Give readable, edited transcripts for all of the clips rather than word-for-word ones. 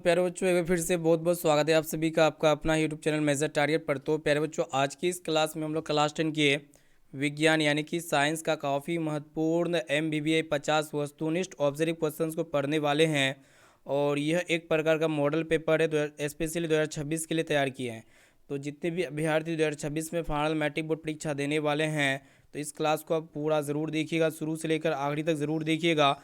प्यारे बच्चों, एक बार फिर से बहुत बहुत स्वागत है आप सभी का आपका अपना यूट्यूब चैनल मेजर टारगेट पर। तो प्यारे बच्चों, आज की इस क्लास में हम लोग क्लास 10 के विज्ञान यानी कि साइंस का काफ़ी महत्वपूर्ण MBBA 50 वस्तुनिष्ठ ऑब्जर्व क्वेश्चंस को पढ़ने वाले हैं। और यह एक प्रकार का मॉडल पेपर है, स्पेशली 2026 के लिए तैयार किए हैं। तो जितने भी अभ्यर्थी 2026 में फाइनल मैट्रिक बोर्ड परीक्षा देने वाले हैं, तो इस क्लास को आप पूरा ज़रूर देखिएगा, शुरू से लेकर आखिरी तक ज़रूर देखिएगा।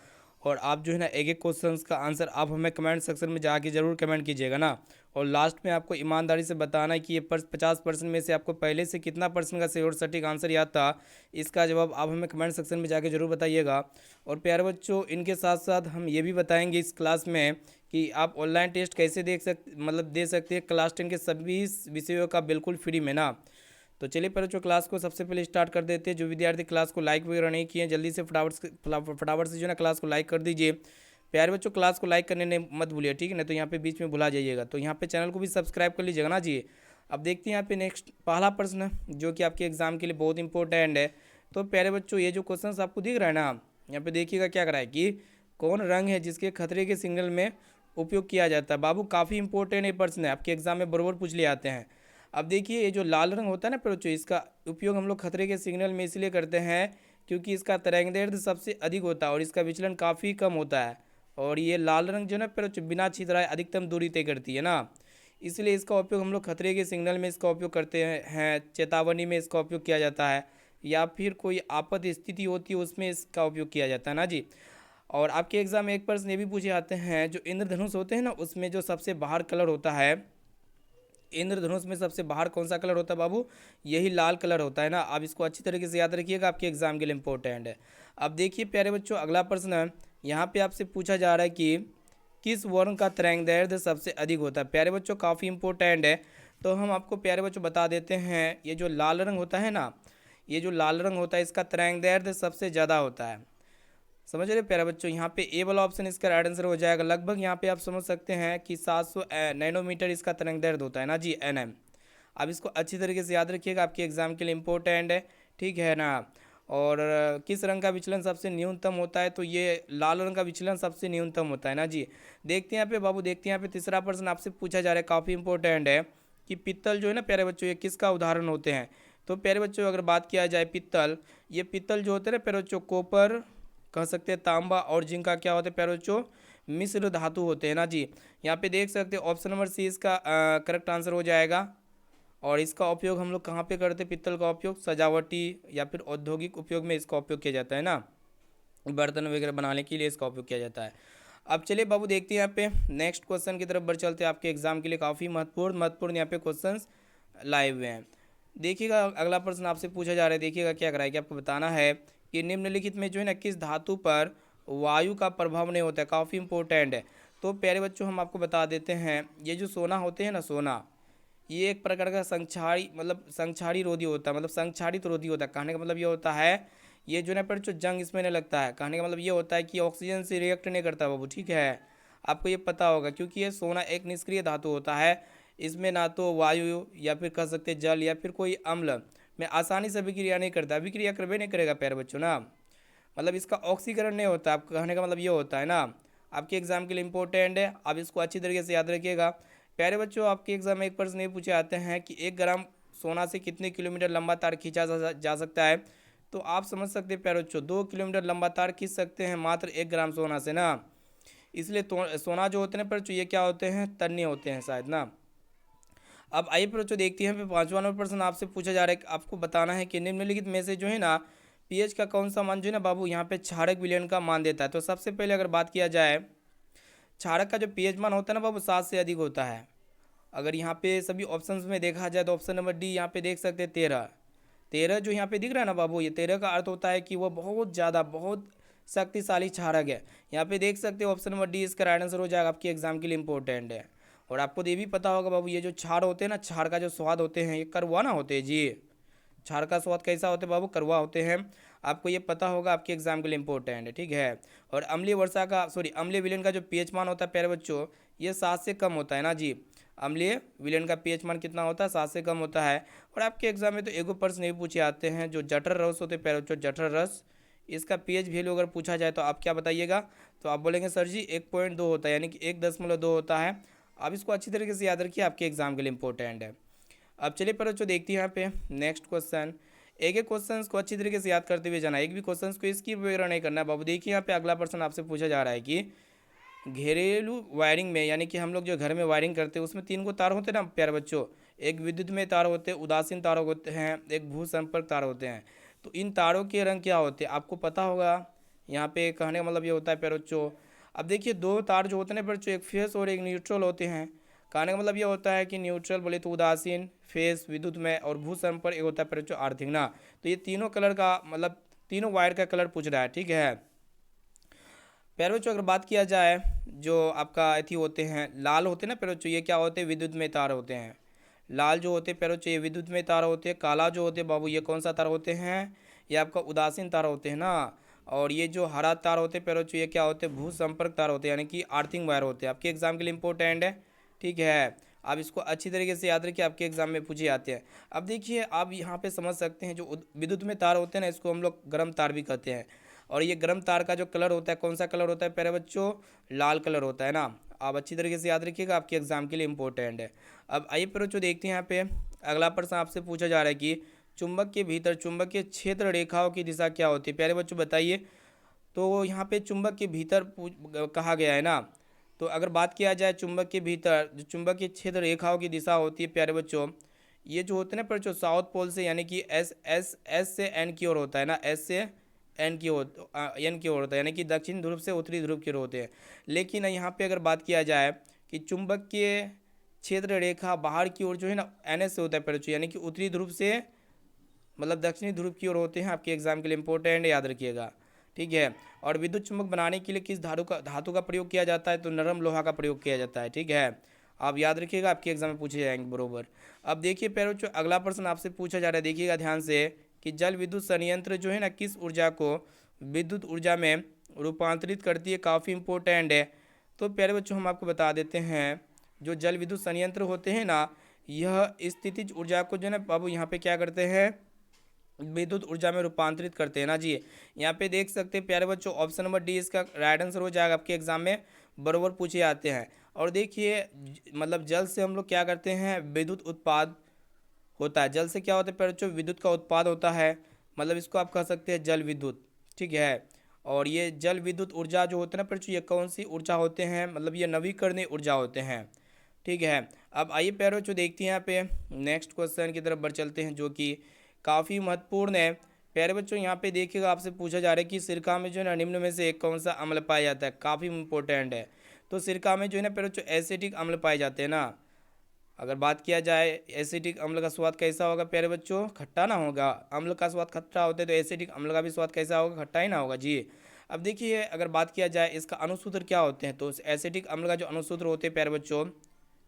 और आप जो है ना एक एक क्वेश्चंस का आंसर आप हमें कमेंट सेक्शन में जाके ज़रूर कमेंट कीजिएगा ना। और लास्ट में आपको ईमानदारी से बताना है कि ये 50% में से आपको पहले से कितना परसेंट का श्योर सटीक आंसर याद था। इसका जवाब आप हमें कमेंट सेक्शन में जाके ज़रूर बताइएगा। और प्यारे बच्चों, इनके साथ साथ हम ये भी बताएंगे इस क्लास में कि आप ऑनलाइन टेस्ट कैसे दे सकते हैं क्लास 10 के सभी विषयों का बिल्कुल फ्री में ना। तो चलिए पहले जो क्लास को सबसे पहले स्टार्ट कर देते हैं। जो विद्यार्थी क्लास को लाइक वगैरह नहीं किए, जल्दी से फटाफट से जो है ना क्लास को लाइक कर दीजिए। प्यारे बच्चों, क्लास को लाइक करने ने मत भूलिए, ठीक है ना। तो यहाँ पे बीच में भुला जाइएगा, तो यहाँ पे चैनल को भी सब्सक्राइब कर लीजिएगा ना जी। अब देखते हैं यहाँ पे नेक्स्ट पहला प्रश्न जो कि आपके एग्जाम के लिए बहुत इंपॉर्टेंट है। तो प्यारे बच्चों, ये जो क्वेश्चन आपको दिख रहा है ना, यहाँ पे देखिएगा क्या करा है कि कौन रंग है जिसके खतरे के सिग्नल में उपयोग किया जाता है। बाबू काफ़ी इंपॉर्टेंट ये प्रश्न है, आपके एग्जाम में बरोबर पूछ लिए आते हैं। अब देखिए, ये जो लाल रंग होता है ना बच्चों, इसका उपयोग हम लोग खतरे के सिग्नल में इसलिए करते हैं क्योंकि इसका तरंगदैर्ध्य सबसे अधिक होता है और इसका विचलन काफ़ी कम होता है। और ये लाल रंग जो है ना बच्चों, बिना छितराए अधिकतम दूरी तय करती है ना, इसलिए इसका उपयोग हम लोग खतरे के सिग्नल में इसका उपयोग करते हैं, चेतावनी में इसका उपयोग किया जाता है, या फिर कोई आपात स्थिति होती है उसमें इसका उपयोग किया जाता है ना जी। और आपके एग्जाम में एक प्रश्न ये भी पूछे जाते हैं, जो इंद्रधनुष होते हैं ना उसमें जो सबसे बाहर कलर होता है, इंद्रधनुष में सबसे बाहर कौन सा कलर होता है बाबू? यही लाल कलर होता है ना। आप इसको अच्छी तरीके से याद रखिएगा, आपके एग्जाम के लिए इंपॉर्टेंट है। अब देखिए प्यारे बच्चों, अगला प्रश्न है, यहाँ पे आपसे पूछा जा रहा है कि किस वर्ण का तरंगदैर्ध्य सबसे अधिक होता है। प्यारे बच्चों, काफ़ी इंपॉर्टेंट है। तो हम आपको प्यारे बच्चों बता देते हैं, ये जो लाल रंग होता है ना, ये जो लाल रंग होता है इसका तरंगदैर्ध्य सबसे ज़्यादा होता है। समझ रहे प्यारे बच्चों, यहाँ पे ए वाला ऑप्शन इसका राइट आंसर हो जाएगा। लगभग यहाँ पे आप समझ सकते हैं कि 700 नैनोमीटर इसका तरंगदैर्ध्य होता है ना जी, NM। अब इसको अच्छी तरीके से याद रखिएगा, आपके एग्जाम के लिए इंपॉर्टेंट है, ठीक है ना। और किस रंग का विचलन सबसे न्यूनतम होता है? तो ये लाल रंग का विचलन सबसे न्यूनतम होता है ना जी। देखते हैं यहाँ पे बाबू, देखते हैं यहाँ पे तीसरा प्रश्न आपसे पूछा जा रहा है, काफ़ी इंपॉर्टेंट है कि पित्तल जो है ना प्यारे बच्चों, ये किसका उदाहरण होते हैं। तो प्यारे बच्चों, अगर बात किया जाए पित्तल, ये पित्तल जो होते हैं ना प्यारे बच्चों, कॉपर कह सकते हैं, तांबा और जिंक का क्या होता है प्यारे बच्चों, मिश्र धातु होते हैं ना जी। यहाँ पे देख सकते हैं ऑप्शन नंबर सी इसका करेक्ट आंसर हो जाएगा। और इसका उपयोग हम लोग कहाँ पे करते हैं? पित्तल का उपयोग सजावटी या फिर औद्योगिक उपयोग में इसका उपयोग किया जाता है ना, बर्तन वगैरह बनाने के लिए इसका उपयोग किया जाता है। अब चलिए बाबू, देखते हैं यहाँ पे नेक्स्ट क्वेश्चन की तरफ बढ़ चलते हैं। आपके एग्जाम के लिए काफ़ी महत्वपूर्ण यहाँ पे क्वेश्चन लाए हुए हैं। देखिएगा अगला प्रश्न आपसे पूछा जा रहा है, देखिएगा क्या कराएगा कि आपको बताना है कि निम्नलिखित में जो है ना किस धातु पर वायु का प्रभाव नहीं होता है। काफ़ी इंपॉर्टेंट है। तो प्यारे बच्चों, हम आपको बता देते हैं, ये जो सोना होते हैं ना, सोना ये एक प्रकार का संक्षारी मतलब संक्षारी रोधी होता है, मतलब संक्षारित रोधी होता है। कहने का मतलब ये होता है, ये जो ना पर जो जंग इसमें नहीं लगता है। कहने का मतलब ये होता है कि ऑक्सीजन से रिएक्ट नहीं करता बाबू, ठीक है। आपको ये पता होगा क्योंकि ये सोना एक निष्क्रिय धातु होता है। इसमें ना तो वायु या फिर कह सकते हैं जल या फिर कोई अम्ल में आसानी से अभिक्रिया नहीं करता, अभिक्रिया करवे नहीं करेगा प्यारे बच्चों ना, मतलब इसका ऑक्सीकरण नहीं होता। आप कहने का मतलब ये होता है ना, आपके एग्जाम के लिए इंपॉर्टेंट है, आप इसको अच्छी तरीके से याद रखिएगा। प्यारे बच्चों, आपके एग्जाम में एक प्रश्न ये पूछे आते हैं कि 1 ग्राम सोना से कितने किलोमीटर लंबा तार खींचा जा सकता है। तो आप समझ सकते हैं प्यारे बच्चों, 2 किलोमीटर लंबा तार खींच सकते हैं मात्र 1 ग्राम सोना से ना। इसलिए तो सोना जो होते हैं प्यारे बच्चों, ये क्या होते हैं? तन्य होते हैं शायद ना। अब आइए बच्चों, देखते हैं फिर 5वां नंबर प्रश्न आपसे पूछा जा रहा है कि आपको बताना है कि निम्नलिखित में से जो है ना पीएच का कौन सा मान जो है ना बाबू यहाँ पे क्षारक विलयन का मान देता है। तो सबसे पहले अगर बात किया जाए, क्षारक का जो पीएच मान होता है ना बाबू, 7 से अधिक होता है। अगर यहाँ पे सभी ऑप्शंस में देखा जाए तो ऑप्शन नंबर डी यहाँ पे देख सकते हैं 13। 13 जो यहाँ पे दिख रहा है ना बाबू, ये 13 का अर्थ होता है कि वो बहुत ज़्यादा बहुत शक्तिशाली क्षारक है। यहाँ पे देख सकते हो ऑप्शन नंबर डी इसका राइट आंसर हो जाएगा, आपके एग्जाम के लिए इंपॉर्टेंट है। और आपको ये भी पता होगा बाबू, ये जो क्षार होते हैं ना, क्षार का जो स्वाद होते हैं ये कड़वा ना होते हैं जी। क्षार का स्वाद कैसा होता है बाबू? कड़वा होते हैं। आपको ये पता होगा, आपके एग्जाम के लिए इंपॉर्टेंट है, ठीक है। और अम्लीय विलेन का जो पीएच मान होता है प्यारे बच्चों, ये 7 से कम होता है ना जी। अम्लीय विलेन का पीएच मान कितना होता है? 7 से कम होता है। और आपके एग्जाम में तो एगो प्रश्न ये पूछे आते हैं, जो जठर रस होते हैं प्यारे बच्चों, जठर रस इसका पीएच वैल्यू अगर पूछा जाए तो आप क्या बताइएगा? तो आप बोलेंगे सर जी 1.2 होता है, यानी कि 1.2 होता है। आप इसको अच्छी तरीके से याद रखिए, आपके एग्जाम के लिए इंपॉर्टेंट है। अब चलिए पर जो देखते हैं यहाँ पे नेक्स्ट क्वेश्चन, एक एक क्वेश्चन को अच्छी तरीके से याद करते हुए जाना, एक भी क्वेश्चन को इसकी वगैरह नहीं करना है बाबू। देखिए यहाँ पे अगला प्रश्न आपसे पूछा जा रहा है कि घरेलू वायरिंग में, यानी कि हम लोग जो घर में वायरिंग करते हैं उसमें 3 को तार होते हैं ना प्यारे बच्चों। एक विद्युत में तार होते हैं, उदासीन तार होते हैं, एक भू संपर्क तार होते हैं। तो इन तारों के रंग क्या होते हैं आपको पता होगा। यहाँ पे कहने का मतलब ये होता है प्यारे बच्चों, अब देखिए 2 तार जो होते हैं ना बच्चों, एक फेस और एक न्यूट्रल होते हैं। कहने का मतलब ये होता है कि न्यूट्रल बोले तो उदासीन, फेस विद्युत में, और भू संपर्क एक होता है प्यारे बच्चों आर्थिक ना। तो ये तीनों कलर का मतलब तीनों वायर का कलर पूछ रहा है, ठीक है। प्यारे बच्चों अगर बात किया जाए जो आपका अथी होते हैं लाल होते हैं ना प्यारे बच्चों, ये क्या होते हैं? विद्युत में तार होते हैं। लाल जो होते हैं प्यारे बच्चों ये विद्युत में तार होते हैं। काला जो होते हैं बाबू ये कौन सा तार होते हैं? ये आपका उदासीन तार होते हैं ना। और ये जो हरा तार होते हैं प्यारे बच्चों ये क्या होते हैं? भू संपर्क तार होते हैं, यानी कि आर्थिंग वायर होते हैं। आपके एग्जाम के लिए इंपॉर्टेंट है, ठीक है। आप इसको अच्छी तरीके से याद रखिए, आपके एग्जाम में पूछे जाते हैं। अब देखिए आप यहाँ पे समझ सकते हैं जो विद्युत में तार होते हैं ना, इसको हम लोग गर्म तार भी कहते हैं। और ये गर्म तार का जो कलर होता है कौन सा कलर होता है प्यारे बच्चों? लाल कलर होता है ना। आप अच्छी तरीके से याद रखिएगा, आपके एग्जाम के लिए इंपॉर्टेंट है। अब आइए प्यारे बच्चों देखते हैं यहाँ पे अगला प्रश्न आपसे पूछा जा रहा है कि चुंबक के भीतर चुंबकीय क्षेत्र रेखाओं की दिशा क्या होती है? प्यारे बच्चों बताइए। तो यहाँ पे चुंबक के भीतर कहा गया है ना। तो अगर बात किया जाए चुंबक के भीतर जो चुंबकीय क्षेत्र रेखाओं की दिशा होती है प्यारे बच्चों, ये जो होते हैं ना बच्चों साउथ पोल से, यानी कि एस से एन की ओर होता है ना, एस से एन की ओर एन की ओर होता है, यानी कि दक्षिण ध्रुव से उत्तरी ध्रुव की ओर होते हैं। लेकिन यहाँ पे अगर बात किया जाए कि चुंबकीय क्षेत्र रेखा बाहर की ओर जो है ना एन एस से होता है प्यारे बच्चों, यानी कि उत्तरी ध्रुव से मतलब दक्षिणी ध्रुव की ओर होते हैं। आपके एग्जाम के लिए इंपॉर्टेंट है, याद रखिएगा, ठीक है। और विद्युत चुंबक बनाने के लिए किस धातु का प्रयोग किया जाता है? तो नरम लोहा का प्रयोग किया जाता है, ठीक है। आप याद रखिएगा, आपके एग्जाम में पूछे जाएंगे बरोबर। अब देखिए प्यारे बच्चों अगला प्रश्न आपसे पूछा जा रहा है, देखिएगा ध्यान से कि जल विद्युत संयंत्र जो है ना किस ऊर्जा को विद्युत ऊर्जा में रूपांतरित करती है? काफ़ी इंपॉर्टेंट है। तो प्यारे बच्चों हम आपको बता देते हैं जो जल विद्युत संयंत्र होते हैं ना, यह स्थितिज ऊर्जा को जो है ना बाबू यहाँ पे क्या करते हैं? विद्युत ऊर्जा में रूपांतरित करते हैं ना जी। यहाँ पे देख सकते हैं प्यारे बच्चों ऑप्शन नंबर डी इसका राइट आंसर हो जाएगा, आपके एग्जाम में बरोबर पूछे जाते हैं। और देखिए मतलब जल से हम लोग क्या करते हैं? विद्युत उत्पाद होता है। जल से क्या होता है प्यारे बच्चों? विद्युत का उत्पाद होता है, मतलब इसको आप कह सकते हैं जल विद्युत, ठीक है। और ये जल विद्युत ऊर्जा जो होते हैं ना प्यारे बच्चों, ये कौन सी ऊर्जा होते हैं? मतलब ये नवीकरणीय ऊर्जा होते हैं, ठीक है। अब आइए प्यारे बच्चों देखते हैं यहाँ पे नेक्स्ट क्वेश्चन की तरफ बढ़ चलते हैं जो कि काफ़ी महत्वपूर्ण है। प्यारे बच्चों यहाँ पे देखिएगा आपसे पूछा जा रहा है कि सिरका में जो है ना निम्न में से एक कौन सा अम्ल पाया जाता है? काफ़ी इंपॉर्टेंट है। तो सिरका में जो है ना प्यारे बच्चों एसिटिक अम्ल पाए जाते हैं ना। अगर बात किया जाए एसिटिक अम्ल का स्वाद कैसा होगा प्यारे बच्चों? खट्टा ना होगा। अम्ल का स्वाद खट्टा होता है तो एसिटिक अम्ल का भी स्वाद कैसा होगा? खट्टा ही ना होगा जी। अब देखिए अगर बात किया जाए इसका अणुसूत्र क्या होते हैं, तो एसिटिक अम्ल का जो अणुसूत्र होते हैं प्यारे बच्चों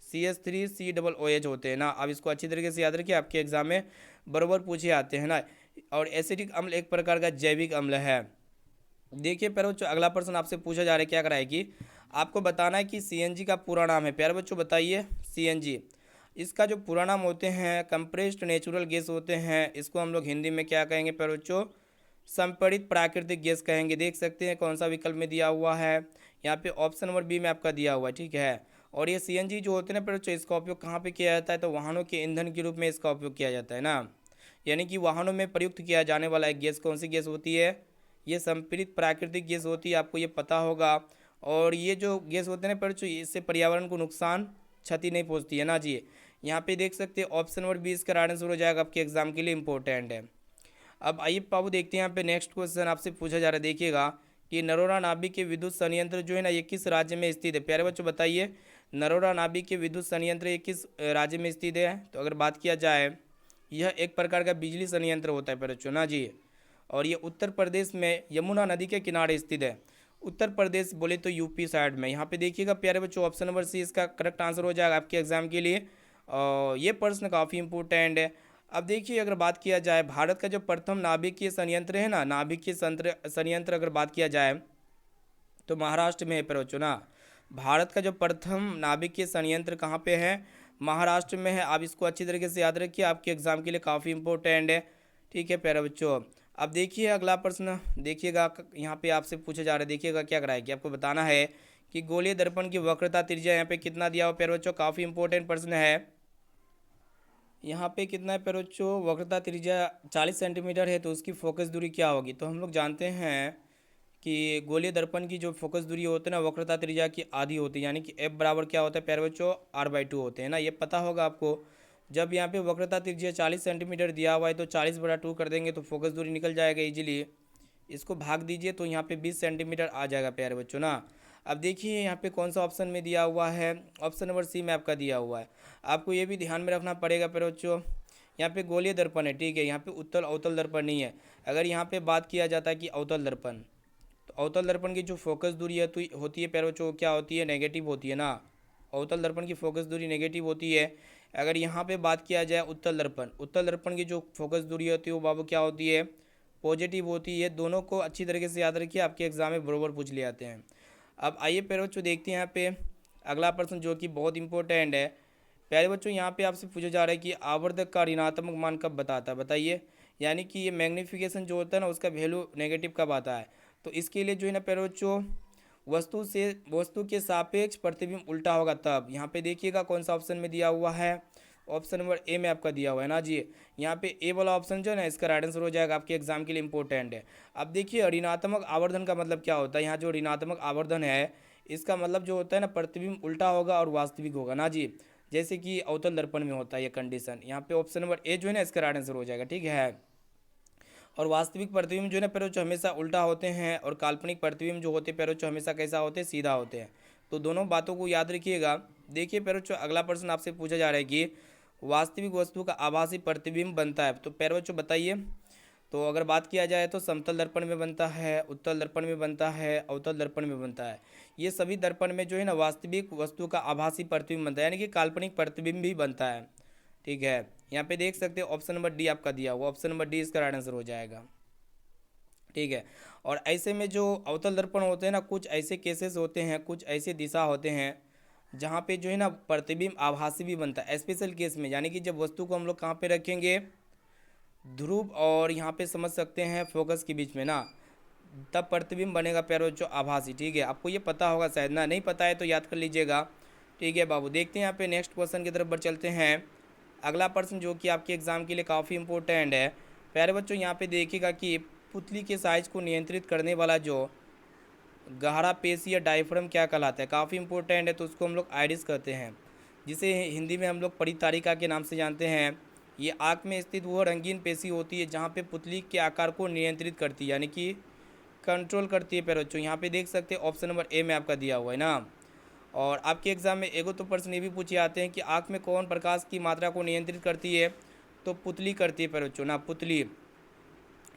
CH3COOH होते हैं ना। आप इसको अच्छी तरीके से याद रखिए, आपके एग्जाम में बरोबर पूछे आते हैं ना। और एसिटिक अम्ल एक प्रकार का जैविक अम्ल है। देखिए प्यारे बच्चों अगला प्रश्न आपसे पूछा जा रहा है, क्या कराए कि आपको बताना है कि CNG का पूरा नाम है। प्यारे बच्चों बताइए CNG, इसका जो पूरा नाम होते हैं कंप्रेस्ड नेचुरल गैस होते हैं। इसको हम लोग हिंदी में क्या कहेंगे प्यारे बच्चों? संपीड़ित प्राकृतिक गैस कहेंगे। देख सकते हैं कौन सा विकल्प में दिया हुआ है, यहाँ पे ऑप्शन नंबर बी में आपका दिया हुआ है, ठीक है। और ये CNG जो होते हैं ना प्यारे बच्चों, इसका उपयोग कहाँ पे किया जाता है? तो वाहनों के ईंधन के रूप में इसका उपयोग किया जाता है ना। यानी कि वाहनों में प्रयुक्त किया जाने वाला एक गैस कौन सी गैस होती है? ये संपीड़ित प्राकृतिक गैस होती है, आपको ये पता होगा। और ये जो गैस होते हैं ना प्यारे बच्चों, इससे पर्यावरण को नुकसान क्षति नहीं पहुँचती है ना जी। यहाँ पे देख सकते हैं ऑप्शन नंबर 20 का राइट आंसर हो जाएगा, आपके एग्जाम के लिए इंपॉर्टेंट है। अब आइए बाबू देखते हैं यहाँ पे नेक्स्ट क्वेश्चन आपसे पूछा जा रहा है, देखिएगा कि नरोरा नाभिक के विद्युत संयंत्र जो है ना ये किस राज्य में स्थित है? प्यारे बच्चों बताइए नरोरा नाभिक के विद्युत संयंत्र ये किस राज्य में स्थित है? तो अगर बात किया जाए यह एक प्रकार का बिजली संयंत्र होता है प्यारे बच्चों ना जी। और ये उत्तर प्रदेश में यमुना नदी के किनारे स्थित है। उत्तर प्रदेश बोले तो यूपी साइड में। यहाँ पे देखिएगा प्यारे बच्चों ऑप्शन नंबर सी इसका करेक्ट आंसर हो जाएगा आपके एग्जाम के लिए। और ये प्रश्न काफ़ी इंपॉर्टेंट है। अब देखिए अगर बात किया जाए भारत का जो प्रथम नाभिकीय संयंत्र है ना, नाभिकीय संयंत्र अगर बात किया जाए तो महाराष्ट्र में है प्यारे बच्चों ना। भारत का जो प्रथम नाभिकीय संयंत्र कहाँ पे है? महाराष्ट्र में है। आप इसको अच्छी तरीके से याद रखिए, आपके एग्जाम के लिए काफ़ी इंपॉर्टेंट है, ठीक है प्यारे बच्चों। अब देखिए अगला प्रश्न देखिएगा, यहाँ पे आपसे पूछा जा रहा है, देखिएगा क्या कराया कि आपको बताना है कि गोलीय दर्पण की वक्रता त्रिज्या यहाँ पे कितना दिया हुआ प्यारे बच्चों, काफ़ी इंपॉर्टेंट प्रश्न है। यहाँ पे कितना है प्यारे बच्चों, वक्रता त्रिज्या 40 सेंटीमीटर है, तो उसकी फोकस दूरी क्या होगी। तो हम लोग जानते हैं कि गोलीय दर्पण की जो फोकस दूरी होती है ना, वक्रता त्रिज्या की आधी होती है, यानी कि एफ बराबर क्या होता है प्यारे बच्चों, R/2 होते हैं ना, ये पता होगा आपको। जब यहाँ पे वक्रता त्रिज्या 40 सेंटीमीटर दिया हुआ है तो 40/2 कर देंगे तो फोकस दूरी निकल जाएगा इजीली। इसको भाग दीजिए तो यहाँ पे 20 सेंटीमीटर आ जाएगा प्यारे बच्चों ना। अब देखिए यहाँ पे कौन सा ऑप्शन में दिया हुआ है, ऑप्शन नंबर सी में आपका दिया हुआ है। आपको ये भी ध्यान में रखना पड़ेगा प्यारे बच्चों, यहाँ पे गोलीय दर्पण है, ठीक है, यहाँ पे उत्तल अवतल दर्पण नहीं है। अगर यहाँ पे बात किया जाता है कि अवतल दर्पण, तो अवतल दर्पण की जो फोकस दूरी है तो होती है प्यारे बच्चों, क्या होती है, नेगेटिव होती है ना। अवतल दर्पण की फोकस दूरी नेगेटिव होती है। अगर यहाँ पे बात किया जाए उत्तल दर्पण, उत्तल दर्पण की जो फोकस दूरी होती है वो बाबू क्या होती है, पॉजिटिव होती है। दोनों को अच्छी तरीके से याद रखिए, आपके एग्जाम में बरोबर पूछ ले आते हैं। अब आइए प्यारे बच्चों देखते हैं यहाँ पे अगला प्रश्न जो कि बहुत इंपॉर्टेंट है। प्यारे बच्चों यहाँ पे आपसे पूछा जा रहा है कि आवर्धक का ऋणात्मक मान कब बताता है, बताइए। यानी कि ये मैग्नीफिकेशन जो होता है ना, उसका वैल्यू नेगेटिव कब आता है। तो इसके लिए जो है ना प्यारे बच्चों, वस्तु के सापेक्ष प्रतिबिंब उल्टा होगा तब। यहाँ पे देखिएगा कौन सा ऑप्शन में दिया हुआ है, ऑप्शन नंबर ए में आपका दिया हुआ है ना जी। यहाँ पे ए वाला ऑप्शन जो है ना, इसका राइट आंसर हो जाएगा, आपके एग्जाम के लिए इंपॉर्टेंट है। अब देखिए ऋणात्मक आवर्धन का मतलब क्या होता है। यहाँ जो ऋणात्मक आवर्धन है, इसका मतलब जो होता है ना, प्रतिबिंब उल्टा होगा और वास्तविक होगा ना जी, जैसे कि अवतल दर्पण में होता है ये कंडीशन। यहाँ पे ऑप्शन नंबर ए जो है ना, इसका राइट आंसर हो जाएगा, ठीक है। और वास्तविक प्रतिबिंब जो है ना प्यारे बच्चों, हमेशा उल्टा होते हैं, और काल्पनिक प्रतिबिंब जो होते हैं प्यारे बच्चों, हमेशा कैसा होते हैं, सीधा होते हैं। तो दोनों बातों को याद रखिएगा। देखिए प्यारे बच्चों अगला प्रश्न आपसे पूछा जा रहा है कि वास्तविक वस्तु का आभासी प्रतिबिंब बनता है, तो प्यारे बच्चों बताइए। तो अगर बात किया जाए तो समतल दर्पण में बनता है, उत्तल दर्पण में बनता है, अवतल दर्पण में बनता है। ये सभी दर्पण में जो है ना वास्तविक वस्तु का आभासी प्रतिबिंब बनता है, यानी कि काल्पनिक प्रतिबिंब भी बनता है, ठीक है। यहाँ पे देख सकते हो ऑप्शन नंबर डी आपका दिया हुआ, ऑप्शन नंबर डी इसका राइट आंसर हो जाएगा, ठीक है। और ऐसे में जो अवतल दर्पण होते हैं ना, कुछ ऐसे केसेस होते हैं, कुछ ऐसे दिशा होते हैं जहाँ पे जो है ना प्रतिबिंब आभासी भी बनता है, स्पेशल केस में। यानी कि जब वस्तु को हम लोग कहाँ पे रखेंगे, ध्रुव और यहाँ पे समझ सकते हैं फोकस के बीच में ना, तब प्रतिबिंब बनेगा प्यारे बच्चों आभासी, ठीक है। आपको ये पता होगा शायद ना, नहीं पता है तो याद कर लीजिएगा, ठीक है बाबू। देखते हैं यहाँ पे नेक्स्ट क्वेश्चन की तरफ बढ़ चलते हैं। अगला प्रश्न जो कि आपके एग्जाम के लिए काफ़ी इंपॉर्टेंट है प्यारे बच्चों, यहाँ पे देखिएगा कि पुतली के साइज को नियंत्रित करने वाला जो गहरा पेशी या डायफ्राम क्या कहलाता है, काफ़ी इंपॉर्टेंट है। तो उसको हम लोग आइरिस कहते हैं, जिसे हिंदी में हम लोग परितारिका के नाम से जानते हैं। ये आँख में स्थित वह रंगीन पेशी होती है जहाँ पे पुतली के आकार को नियंत्रित करती है, यानी कि कंट्रोल करती है प्यारे बच्चों। यहाँ पे देख सकते हैं ऑप्शन नंबर ए में आपका दिया हुआ है ना। और आपके एग्जाम में एगो तो प्रश्न ये भी पूछे जाते हैं कि आँख में कौन प्रकाश की मात्रा को नियंत्रित करती है, तो पुतली करती है प्यारे बच्चों ना, पुतली,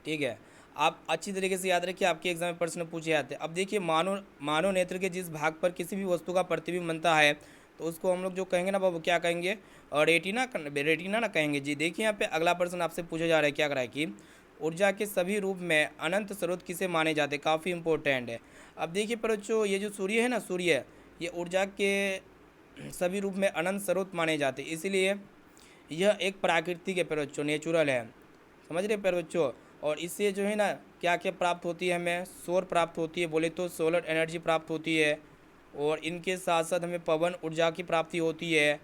ठीक है। आप अच्छी तरीके से याद रखिए, आपके एग्जाम में प्रश्न पूछे जाते हैं। अब देखिए मानव नेत्र के जिस भाग पर किसी भी वस्तु का प्रतिबिंब बनता है, तो उसको हम लोग जो कहेंगे ना बाबू, क्या कहेंगे, और रेटिना ना कहेंगे जी। देखिए यहाँ पे अगला प्रश्न आपसे पूछा जा रहा है, क्या करा है कि ऊर्जा के सभी रूप में अनंत स्रोत किसे माने जाते हैं, काफ़ी इंपॉर्टेंट है। अब देखिए बच्चों, ये जो सूर्य है ना, सूर्य, ये ऊर्जा के सभी रूप में अनंत स्रोत माने जाते हैं, इसीलिए यह एक प्राकृतिक है प्यारे बच्चों, नेचुरल है, समझ रहे प्यारे बच्चों। और इससे जो है ना क्या क्या प्राप्त होती है, हमें सौर प्राप्त होती है, बोले तो सोलर एनर्जी प्राप्त होती है। और इनके साथ साथ हमें पवन ऊर्जा की प्राप्ति होती है,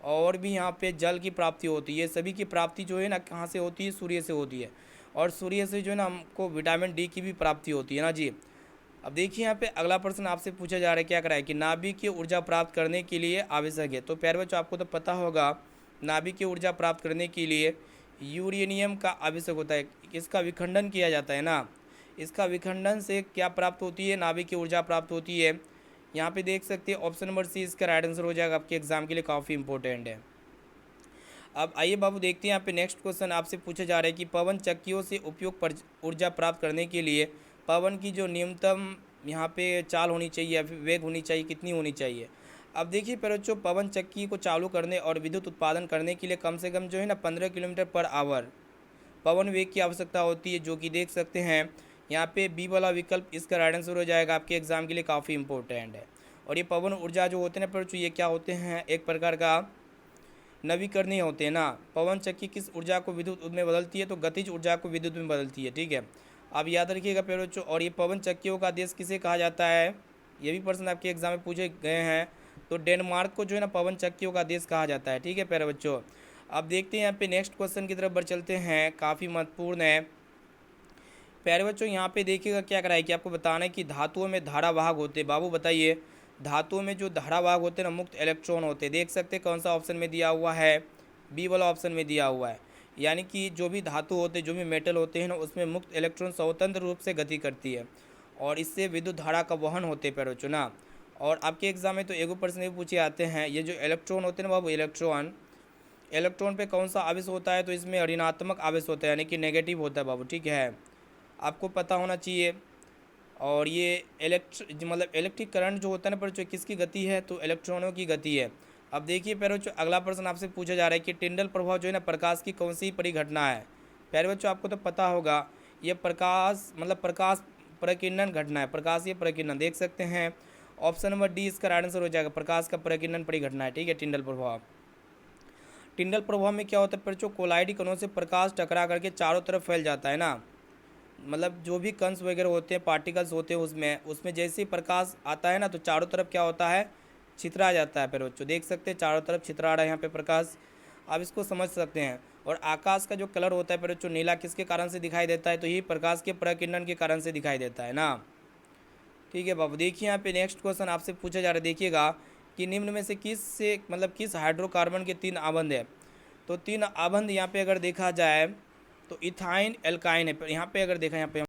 और भी यहाँ पे जल की प्राप्ति होती है। सभी की प्राप्ति जो है ना कहाँ से होती है, सूर्य से होती है। और सूर्य से जो है ना हमको विटामिन डी की भी प्राप्ति होती है ना जी। अब देखिए यहाँ पे अगला प्रश्न आपसे पूछा जा रहा है, क्या कराए कि नाभिकीय ऊर्जा प्राप्त करने के लिए आवश्यक है। तो प्यारे बच्चों आपको तो पता होगा, नाभिकीय ऊर्जा प्राप्त करने के लिए यूरेनियम का आवश्यक होता है, इसका विखंडन किया जाता है ना। इसका विखंडन से क्या प्राप्त होती है, नाभिकीय ऊर्जा प्राप्त होती है। यहाँ पे देख सकते हैं ऑप्शन नंबर सी इसका राइट आंसर हो जाएगा, आपके एग्जाम के लिए काफ़ी इंपॉर्टेंट है। अब आइए बाबू देखते हैं यहाँ पे नेक्स्ट क्वेश्चन आपसे पूछा जा रहा है कि पवन चक्कियों से उपयोग पर ऊर्जा प्राप्त करने के लिए पवन की जो न्यूनतम यहाँ पे चाल होनी चाहिए या फिर वेग होनी चाहिए, कितनी होनी चाहिए। अब देखिए प्यारे बच्चों, पवन चक्की को चालू करने और विद्युत उत्पादन करने के लिए कम से कम जो है ना 15 किलोमीटर पर आवर पवन वेग की आवश्यकता होती है, जो कि देख सकते हैं यहाँ पे बी वाला विकल्प इसका राइट आंसर हो जाएगा, आपके एग्जाम के लिए काफ़ी इंपॉर्टेंट है। और ये पवन ऊर्जा जो होते हैं ना प्यारे बच्चों, ये क्या होते हैं, एक प्रकार का नवीकरणीय होते हैं ना। पवन चक्की किस ऊर्जा को विद्युत में बदलती है, तो गतिज ऊर्जा को विद्युत में बदलती है, ठीक है। अब याद रखिएगा प्यारे बच्चों, और ये पवन चक्कियों का देश किसे कहा जाता है, ये भी प्रश्न आपके एग्जाम में पूछे गए हैं। तो डेनमार्क को जो है ना पवन चक्कियों का देश कहा जाता है, ठीक है प्यारे बच्चों। अब देखते हैं यहाँ पे नेक्स्ट क्वेश्चन की तरफ बढ़ चलते हैं, काफ़ी महत्वपूर्ण है प्यारे बच्चों। यहाँ पे देखिएगा क्या कराए कि आपको बताना है कि धातुओं में धारावाहक होते हैं। बाबू बताइए, धातुओं में जो धारावाहक होते हैं ना, मुक्त इलेक्ट्रॉन होते हैं। देख सकते हैं कौन सा ऑप्शन में दिया हुआ है, बी वाला ऑप्शन में दिया हुआ है। यानी कि जो भी धातु होते हैं, जो भी मेटल होते हैं ना, उसमें मुक्त इलेक्ट्रॉन स्वतंत्र रूप से गति करती है और इससे विद्युत धारा का वहन होते हैं प्यारे बच्चों ना। और आपके एग्जाम में तो एगो प्रश्न भी पूछे आते हैं, ये जो इलेक्ट्रॉन होते हैं ना बाबू, इलेक्ट्रॉन पे कौन सा आवेश होता है, तो इसमें ऋणात्मक आवेश होता है, यानी कि नेगेटिव होता है बाबू, ठीक है, आपको पता होना चाहिए। और ये इलेक्ट्रिक करंट जो होता है ना पर जो किसकी गति है, तो इलेक्ट्रॉनों की गति है। अब देखिए प्यारे बच्चों, अगला प्रश्न आपसे पूछा जा रहा है कि टिंडल प्रभाव जो है ना प्रकाश की कौन सी परिघटना है। प्यारे बच्चों आपको तो पता होगा, ये प्रकाश प्रकीर्णन घटना है, प्रकाशीय प्रकीर्णन। देख सकते हैं ऑप्शन नंबर डी इसका राइट आंसर हो जाएगा, प्रकाश का प्रकीर्णन परिघटना है, ठीक है, टिंडल प्रभाव। टिंडल प्रभाव में क्या होता है बच्चों, कोलाइड कणों से प्रकाश टकरा करके चारों तरफ फैल जाता है ना। मतलब जो भी कणस वगैरह होते हैं, पार्टिकल्स होते हैं, उसमें जैसे ही प्रकाश आता है ना, तो चारों तरफ क्या होता है, छितरा जाता है। फिर बच्चों देख सकते हैं चारों तरफ छितरा रहा है यहाँ पे प्रकाश, आप इसको समझ सकते हैं। और आकाश का जो कलर होता है फिर बच्चों नीला, किसके कारण से दिखाई देता है, तो ये प्रकाश के प्रकीर्णन के कारण से दिखाई देता है ना, ठीक है बाबू। देखिए यहाँ पे नेक्स्ट क्वेश्चन आपसे पूछा जा रहा है, देखिएगा कि निम्न में से किस हाइड्रोकार्बन के 3 आबंध है। तो 3 आबंध यहाँ पे अगर देखा जाए तो इथाइन एल्काइन है। यहाँ पे अगर देखा, यहाँ पे